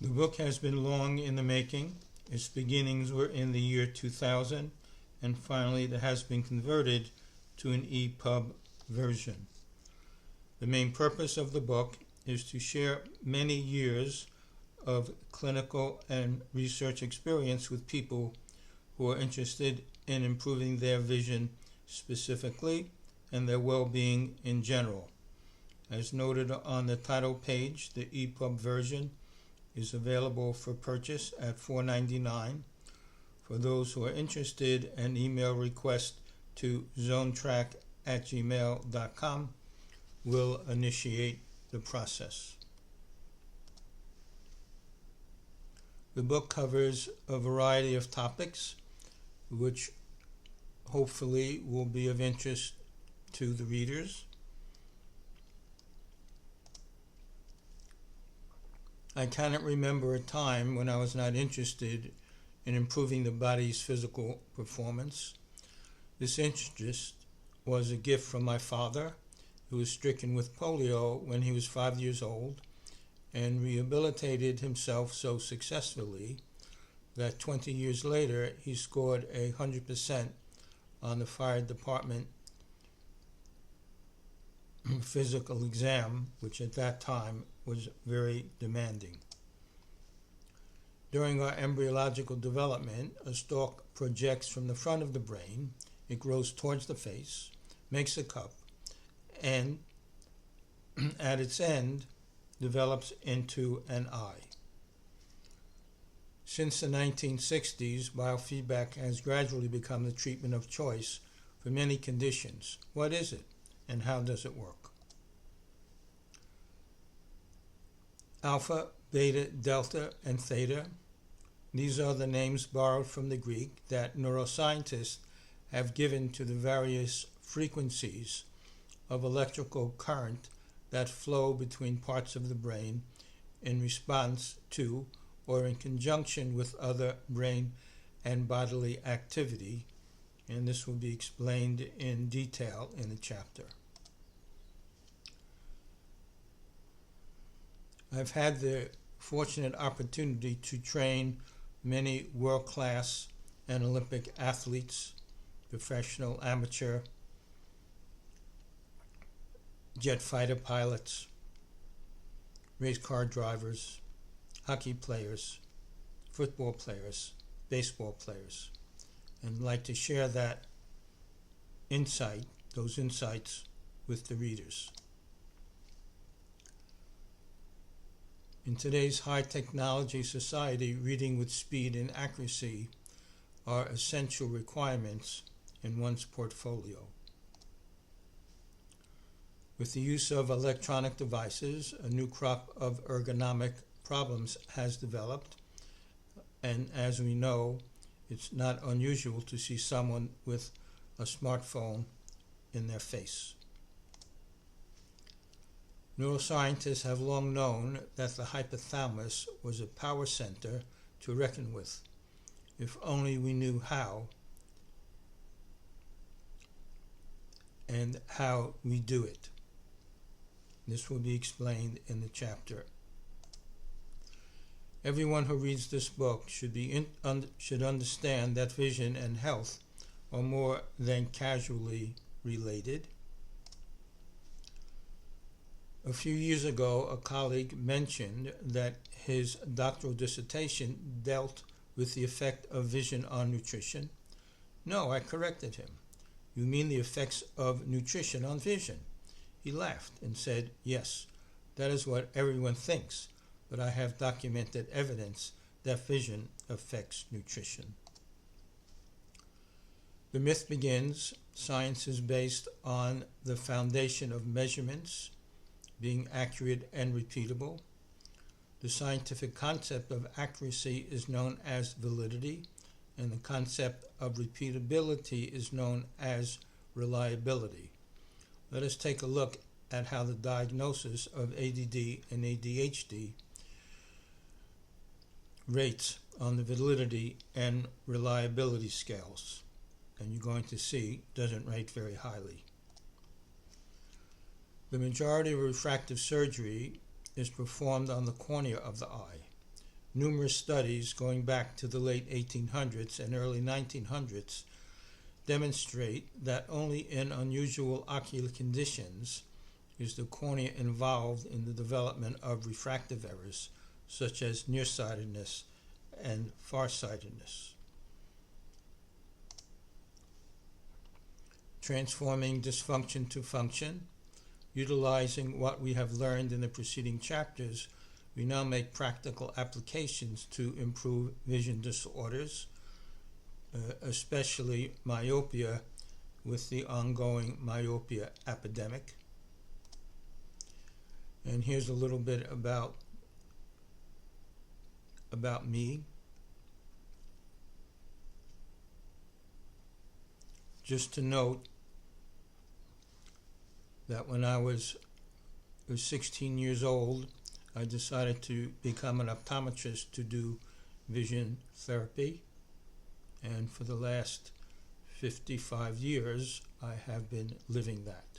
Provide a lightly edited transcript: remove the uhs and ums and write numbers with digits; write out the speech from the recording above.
The book has been long in the making. Its beginnings were in the year 2000, and finally it has been converted to an Epub version. The main purpose of the book is to share many years of clinical and research experience with people who are interested in improving their vision specifically and their well-being in general. As noted on the title page, the Epub version is available for purchase at $4.99. For those who are interested, an email request to zonetrack@gmail.com will initiate the process. The book covers a variety of topics which hopefully will be of interest to the readers. I cannot remember a time when I was not interested in improving the body's physical performance. This interest was a gift from my father, who was stricken with polio when he was 5 years old and rehabilitated himself so successfully that 20 years later he scored 100% on the fire department physical exam, which at that time was very demanding. During our embryological development, a stalk projects from the front of the brain. It grows towards the face, makes a cup, and at its end develops into an eye. Since the 1960s, biofeedback has gradually become the treatment of choice for many conditions. What is it, and how does it work? Alpha, beta, delta, and theta. These are the names borrowed from the Greek that neuroscientists have given to the various frequencies of electrical current that flow between parts of the brain in response to or in conjunction with other brain and bodily activity, and this will be explained in detail in the chapter. I've had the fortunate opportunity to train many world-class and Olympic athletes, professional, amateur, jet fighter pilots, race car drivers, hockey players, football players, baseball players, and I'd like to share those insights with the readers. In today's high technology society, reading with speed and accuracy are essential requirements in one's portfolio. With the use of electronic devices, a new crop of ergonomic problems has developed, and as we know, it's not unusual to see someone with a smartphone in their face. Neuroscientists have long known that the hypothalamus was a power center to reckon with, if only we knew how and how we do it. This will be explained in the chapter. Everyone who reads this book should understand that vision and health are more than casually related. A few years ago, a colleague mentioned that his doctoral dissertation dealt with the effect of vision on nutrition. No, I corrected him. You mean the effects of nutrition on vision? He laughed and said, yes, that is what everyone thinks, but I have documented evidence that vision affects nutrition. The myth begins. Science is based on the foundation of measurements being accurate and repeatable. The scientific concept of accuracy is known as validity, and the concept of repeatability is known as reliability. Let us take a look at how the diagnosis of ADD and ADHD rates on the validity and reliability scales, and you're going to see it doesn't rate very highly. The majority of refractive surgery is performed on the cornea of the eye. Numerous studies going back to the late 1800s and early 1900s demonstrate that only in unusual ocular conditions is the cornea involved in the development of refractive errors such as nearsightedness and farsightedness. Transforming dysfunction to function. Utilizing what we have learned in the preceding chapters, we now make practical applications to improve vision disorders, especially myopia with the ongoing myopia epidemic. And here's a little bit about me. Just to note that when I was 16 years old, I decided to become an optometrist to do vision therapy, and for the last 55 years I have been living that.